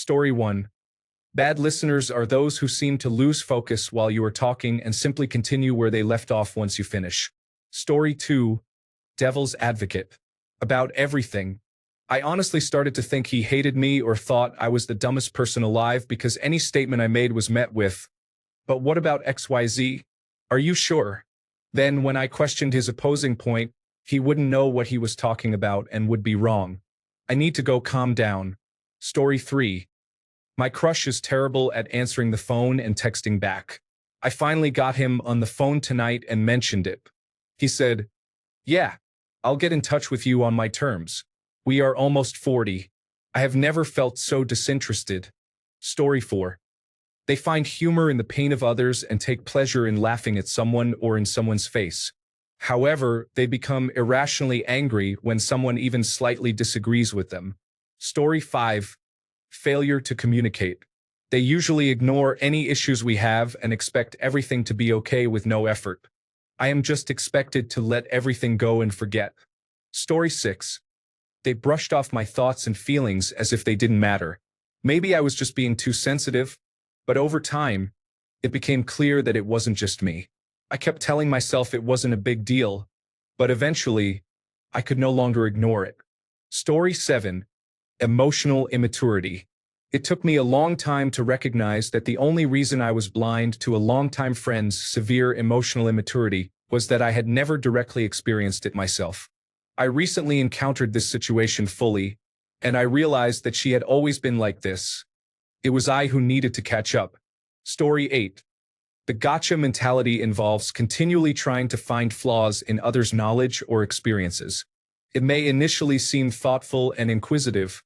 Story 1. Bad listeners are those who seem to lose focus while you are talking and simply continue where they left off once you finish. Story 2. Devil's advocate. About everything. I honestly started to think he hated me or thought I was the dumbest person alive because any statement I made was met with, "But what about XYZ? Are you sure?" Then, when I questioned his opposing point, he wouldn't know what he was talking about and would be wrong. I need to go calm down. Story 3. My crush is terrible at answering the phone and texting back. I finally got him on the phone tonight and mentioned it. He said, "Yeah, I'll get in touch with you on my terms. We are almost 40. I have never felt so disinterested." Story 4. They find humor in the pain of others and take pleasure in laughing at someone or in someone's face. However, they become irrationally angry when someone even slightly disagrees with them. Story 5. Failure to communicate. They usually ignore any issues we have and expect everything to be okay with no effort. I am just expected to let everything go and forget. Story 6. They brushed off my thoughts and feelings as if they didn't matter. Maybe I was just being too sensitive, but over time, it became clear that it wasn't just me. I kept telling myself it wasn't a big deal, but eventually, I could no longer ignore it. Story 7. Emotional immaturity. It took me a long time to recognize that the only reason I was blind to a longtime friend's severe emotional immaturity was that I had never directly experienced it myself. I recently encountered this situation fully, and I realized that she had always been like this. It was I who needed to catch up. Story 8. The gotcha mentality involves continually trying to find flaws in others' knowledge or experiences. It may initially seem thoughtful and inquisitive,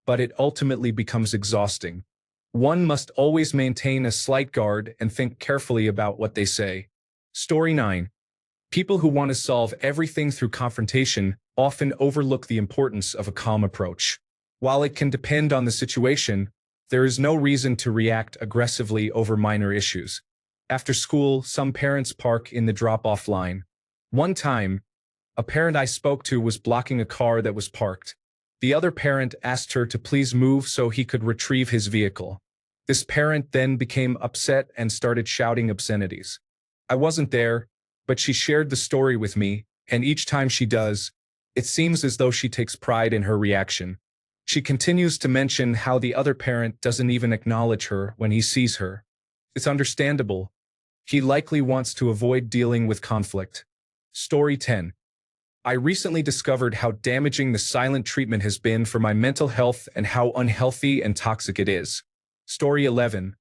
but it ultimately becomes exhausting. One must always maintain a slight guard and think carefully about what they say. Story 9. People who want to solve everything through confrontation often overlook the importance of a calm approach. While it can depend on the situation, there is no reason to react aggressively over minor issues. After school, some parents park in the drop-off line. One time, a parent I spoke to was blocking a car that was parked. The other parent asked her to please move so he could retrieve his vehicle. This parent then became upset and started shouting obscenities. I wasn't there, but she shared the story with me, and each time she does, it seems as though she takes pride in her reaction. She continues to mention how the other parent doesn't even acknowledge her when he sees her. It's understandable. He likely wants to avoid dealing with conflict. Story 10. I recently discovered how damaging the silent treatment has been for my mental health and how unhealthy and toxic it is. Story 11.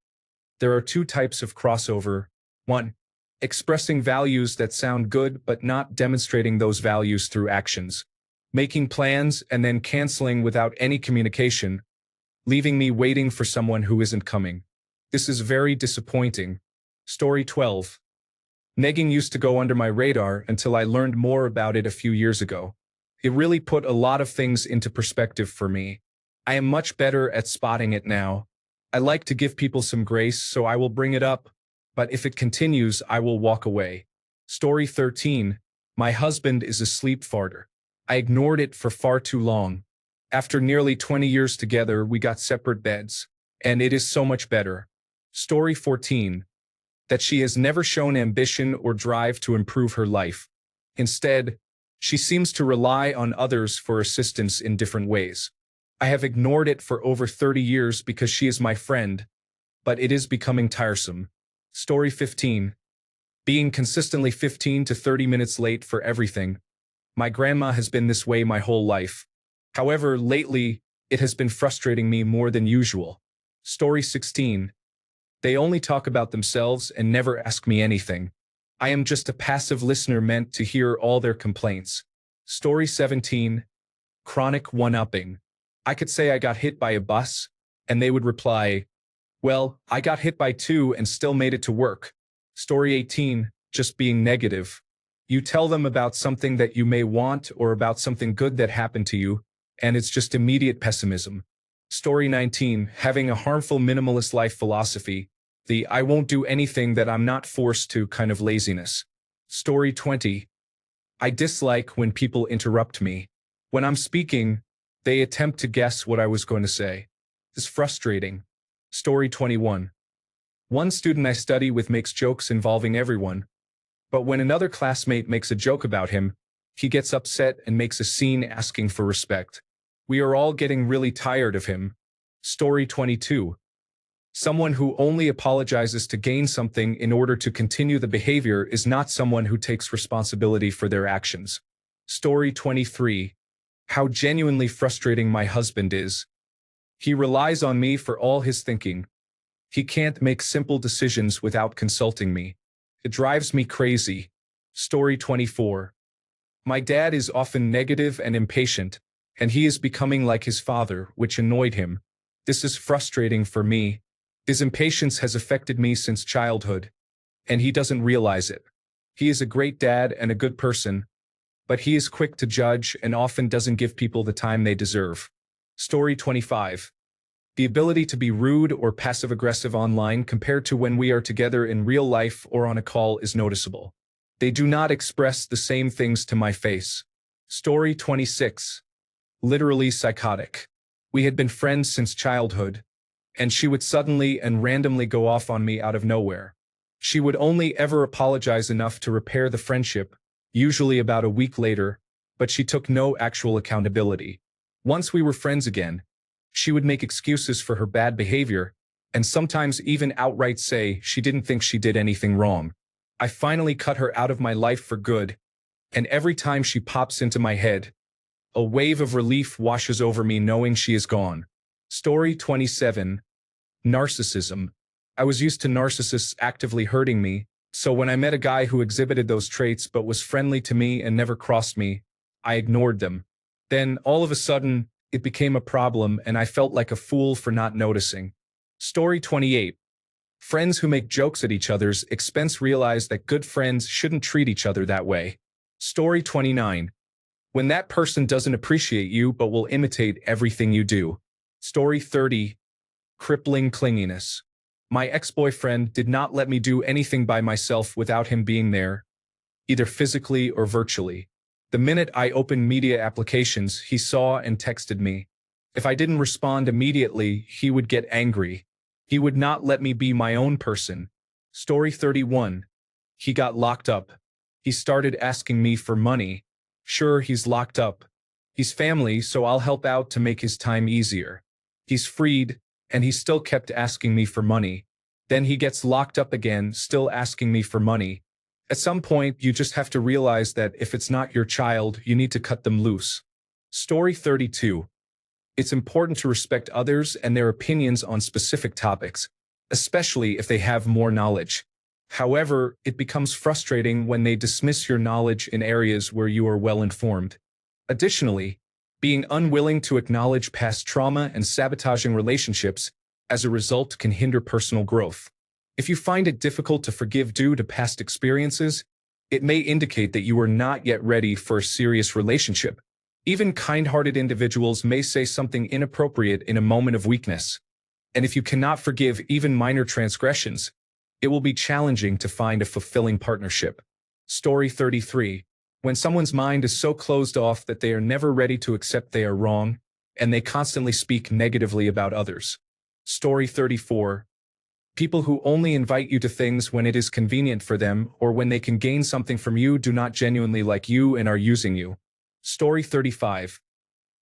There are two types of crossover. 1. Expressing values that sound good but not demonstrating those values through actions. Making plans and then canceling without any communication, leaving me waiting for someone who isn't coming. This is very disappointing. Story 12. Negging used to go under my radar until I learned more about it a few years ago. It really put a lot of things into perspective for me. I am much better at spotting it now. I like to give people some grace, so I will bring it up, but if it continues, I will walk away. Story 13. My husband is a sleep farter. I ignored it for far too long. After nearly 20 years together, we got separate beds, and it is so much better. Story 14. That she has never shown ambition or drive to improve her life. Instead, she seems to rely on others for assistance in different ways. I have ignored it for over 30 years because she is my friend, but it is becoming tiresome. Story 15. Being consistently 15 to 30 minutes late for everything. My grandma has been this way my whole life. However, lately, it has been frustrating me more than usual. Story 16. They only talk about themselves and never ask me anything. I am just a passive listener meant to hear all their complaints. Story 17. Chronic one-upping. I could say I got hit by a bus, and they would reply, "Well, I got hit by two and still made it to work." Story 18. Just being negative. You tell them about something that you may want or about something good that happened to you, and it's just immediate pessimism. Story 19. Having a harmful minimalist life philosophy. The "I won't do anything that I'm not forced to" kind of laziness. Story 20. I dislike when people interrupt me. When I'm speaking, they attempt to guess what I was going to say. Is frustrating. Story 21. One student I study with makes jokes involving everyone, but when another classmate makes a joke about him, he gets upset and makes a scene asking for respect. We are all getting really tired of him. Story 22. Someone who only apologizes to gain something in order to continue the behavior is not someone who takes responsibility for their actions. Story 23. How genuinely frustrating my husband is. He relies on me for all his thinking. He can't make simple decisions without consulting me. It drives me crazy. Story 24. My dad is often negative and impatient, and he is becoming like his father, which annoyed him. This is frustrating for me. His impatience has affected me since childhood, and he doesn't realize it. He is a great dad and a good person, but he is quick to judge and often doesn't give people the time they deserve. Story 25. The ability to be rude or passive-aggressive online compared to when we are together in real life or on a call is noticeable. They do not express the same things to my face. Story 26. Literally psychotic. We had been friends since childhood, and she would suddenly and randomly go off on me out of nowhere. She would only ever apologize enough to repair the friendship, usually about a week later, but she took no actual accountability. Once we were friends again, she would make excuses for her bad behavior, and sometimes even outright say she didn't think she did anything wrong. I finally cut her out of my life for good, and every time she pops into my head, a wave of relief washes over me knowing she is gone. Story 27. Narcissism. I was used to narcissists actively hurting me, so when I met a guy who exhibited those traits but was friendly to me and never crossed me, I ignored them. Then, all of a sudden, it became a problem and I felt like a fool for not noticing. Story 28. Friends who make jokes at each other's expense realize that good friends shouldn't treat each other that way. Story 29. When that person doesn't appreciate you but will imitate everything you do. Story 30. Crippling clinginess. My ex-boyfriend did not let me do anything by myself without him being there, either physically or virtually. The minute I opened media applications, he saw and texted me. If I didn't respond immediately, he would get angry. He would not let me be my own person. Story 31. He got locked up. He started asking me for money. Sure, he's locked up. He's family, so I'll help out to make his time easier. He's freed, and he still kept asking me for money. Then he gets locked up again, still asking me for money. At some point, you just have to realize that if it's not your child, you need to cut them loose. Story 32. It's important to respect others and their opinions on specific topics, especially if they have more knowledge. However, it becomes frustrating when they dismiss your knowledge in areas where you are well informed. Additionally, being unwilling to acknowledge past trauma and sabotaging relationships as a result can hinder personal growth. If you find it difficult to forgive due to past experiences, it may indicate that you are not yet ready for a serious relationship. Even kind-hearted individuals may say something inappropriate in a moment of weakness. And if you cannot forgive even minor transgressions, it will be challenging to find a fulfilling partnership. Story 33. When someone's mind is so closed off that they are never ready to accept they are wrong, and they constantly speak negatively about others. Story 34. People who only invite you to things when it is convenient for them or when they can gain something from you do not genuinely like you and are using you. Story 35.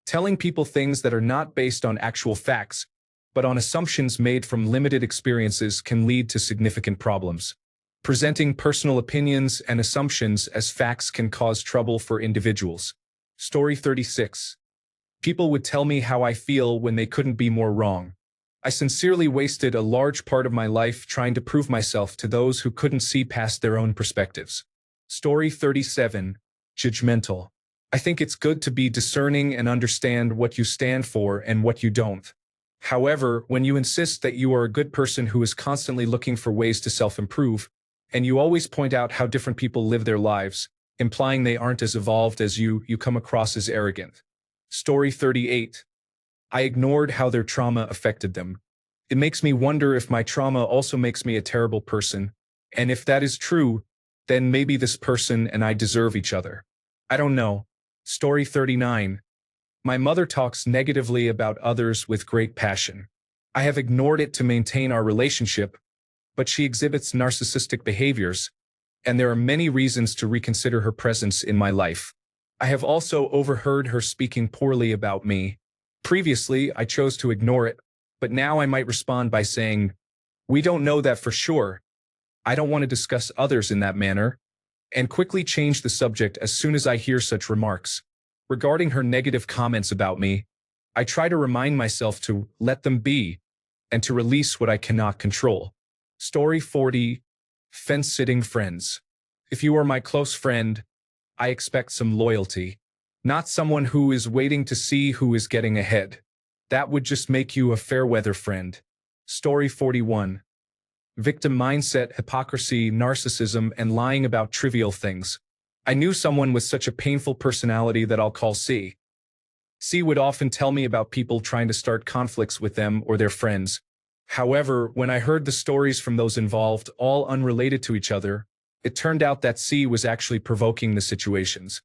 Telling people things that are not based on actual facts, but on assumptions made from limited experiences can lead to significant problems. Presenting personal opinions and assumptions as facts can cause trouble for individuals. Story 36. People would tell me how I feel when they couldn't be more wrong. I sincerely wasted a large part of my life trying to prove myself to those who couldn't see past their own perspectives. Story 37. Judgmental. I think it's good to be discerning and understand what you stand for and what you don't. However, when you insist that you are a good person who is constantly looking for ways to self-improve, and you always point out how different people live their lives, implying they aren't as evolved as you come across as arrogant. Story 38. I ignored how their trauma affected them. It makes me wonder if my trauma also makes me a terrible person, and if that is true, then maybe this person and I deserve each other. I don't know. Story 39. My mother talks negatively about others with great passion. I have ignored it to maintain our relationship, but she exhibits narcissistic behaviors, and there are many reasons to reconsider her presence in my life. I have also overheard her speaking poorly about me. Previously, I chose to ignore it, but now I might respond by saying, "We don't know that for sure. I don't want to discuss others in that manner," and quickly change the subject as soon as I hear such remarks. Regarding her negative comments about me, I try to remind myself to let them be and to release what I cannot control. Story 40. Fence-sitting friends. If you are my close friend, I expect some loyalty, not someone who is waiting to see who is getting ahead. That would just make you a fair-weather friend. Story 41. Victim mindset, hypocrisy, narcissism, and lying about trivial things. I knew someone with such a painful personality that I'll call C. C would often tell me about people trying to start conflicts with them or their friends. However, when I heard the stories from those involved, all unrelated to each other, it turned out that C was actually provoking the situations.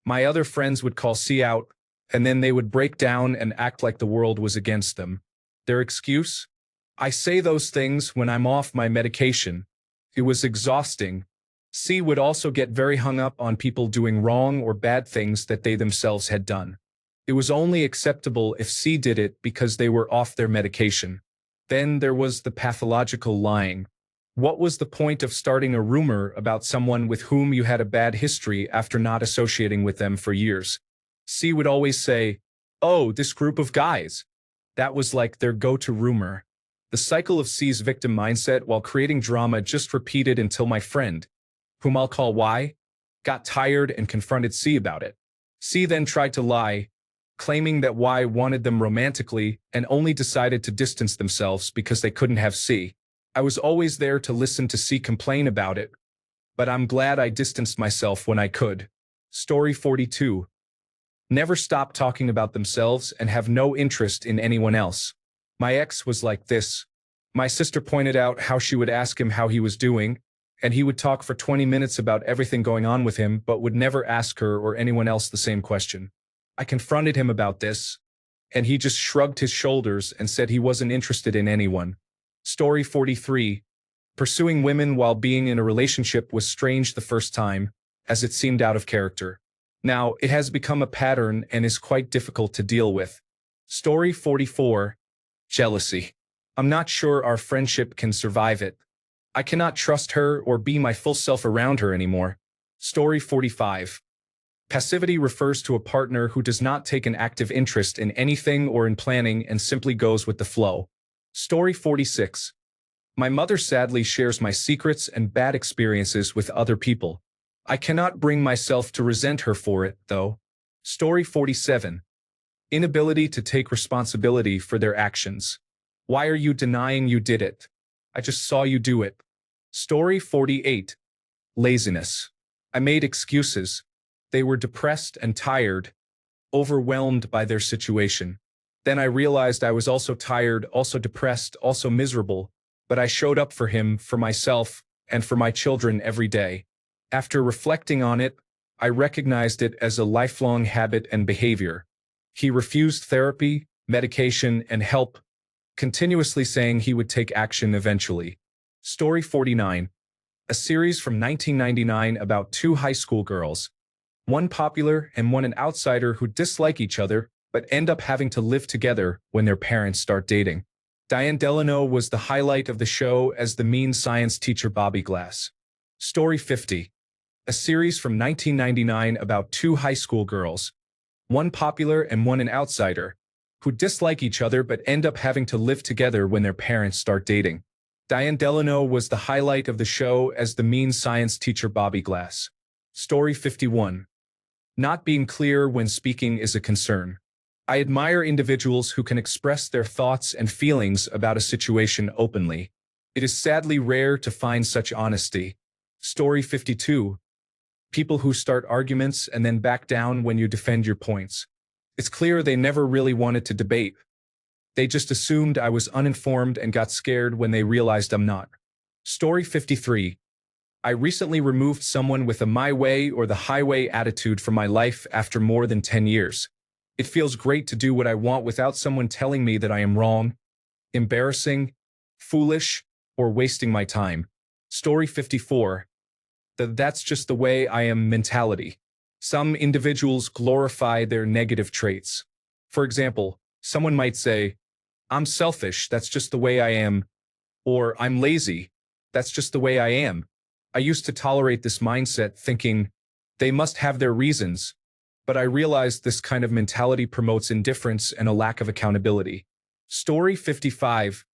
My other friends would call C out, and then they would break down and act like the world was against them. Their excuse? I say those things when I'm off my medication. It was exhausting. C would also get very hung up on people doing wrong or bad things that they themselves had done. It was only acceptable if C did it because they were off their medication. Then there was the pathological lying. What was the point of starting a rumor about someone with whom you had a bad history after not associating with them for years? C would always say, "Oh, this group of guys." That was like their go-to rumor. The cycle of C's victim mindset while creating drama just repeated until my friend, whom I'll call Y, got tired and confronted C about it. C then tried to lie, claiming that Y wanted them romantically and only decided to distance themselves because they couldn't have C. I was always there to listen to C complain about it, but I'm glad I distanced myself when I could. Story 42. Never stop talking about themselves and have no interest in anyone else. My ex was like this. My sister pointed out how she would ask him how he was doing, and he would talk for 20 minutes about everything going on with him but would never ask her or anyone else the same question. I confronted him about this, and he just shrugged his shoulders and said he wasn't interested in anyone. Story 43. Pursuing women while being in a relationship was strange the first time, as it seemed out of character. Now, it has become a pattern and is quite difficult to deal with. Story 44. Jealousy. I'm not sure our friendship can survive it. I cannot trust her or be my full self around her anymore. Story 45. Passivity refers to a partner who does not take an active interest in anything or in planning and simply goes with the flow. Story 46. My mother sadly shares my secrets and bad experiences with other people. I cannot bring myself to resent her for it, though. Story 47. Inability to take responsibility for their actions. Why are you denying you did it? I just saw you do it. Story 48. Laziness. I made excuses. They were depressed and tired, overwhelmed by their situation. Then I realized I was also tired, also depressed, also miserable, but I showed up for him, for myself, and for my children every day. After reflecting on it, I recognized it as a lifelong habit and behavior. He refused therapy, medication, and help, continuously saying he would take action eventually. Story 49. A series from 1999 about two high school girls, one popular and one an outsider who dislike each other but end up having to live together when their parents start dating. Diane Delano was the highlight of the show as the mean science teacher Bobby Glass. Story 50. A series from 1999 about two high school girls, one popular and one an outsider, who dislike each other but end up having to live together when their parents start dating. Diane Delano was the highlight of the show as the mean science teacher Bobby Glass. Story 51. Not being clear when speaking is a concern. I admire individuals who can express their thoughts and feelings about a situation openly. It is sadly rare to find such honesty. Story 52. People who start arguments and then back down when you defend your points. It's clear they never really wanted to debate. They just assumed I was uninformed and got scared when they realized I'm not. Story 53. I recently removed someone with a my way or the highway attitude from my life after more than 10 years. It feels great to do what I want without someone telling me that I am wrong. embarrassing, foolish, or wasting my time. Story 54. That's just the way I am mentality. Some individuals glorify their negative traits. For example, someone might say, I'm selfish, that's just the way I am, or I'm lazy, that's just the way I am. I used to tolerate this mindset thinking, they must have their reasons, but I realized this kind of mentality promotes indifference and a lack of accountability. Story 55.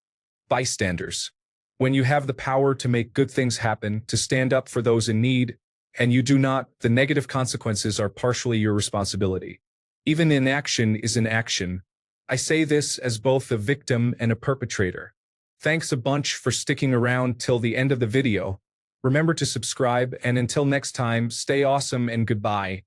Bystanders. When you have the power to make good things happen, to stand up for those in need, and you do not, the negative consequences are partially your responsibility. Even inaction is an action. I say this as both a victim and a perpetrator. Thanks a bunch for sticking around till the end of the video. Remember to subscribe, and until next time, stay awesome and goodbye.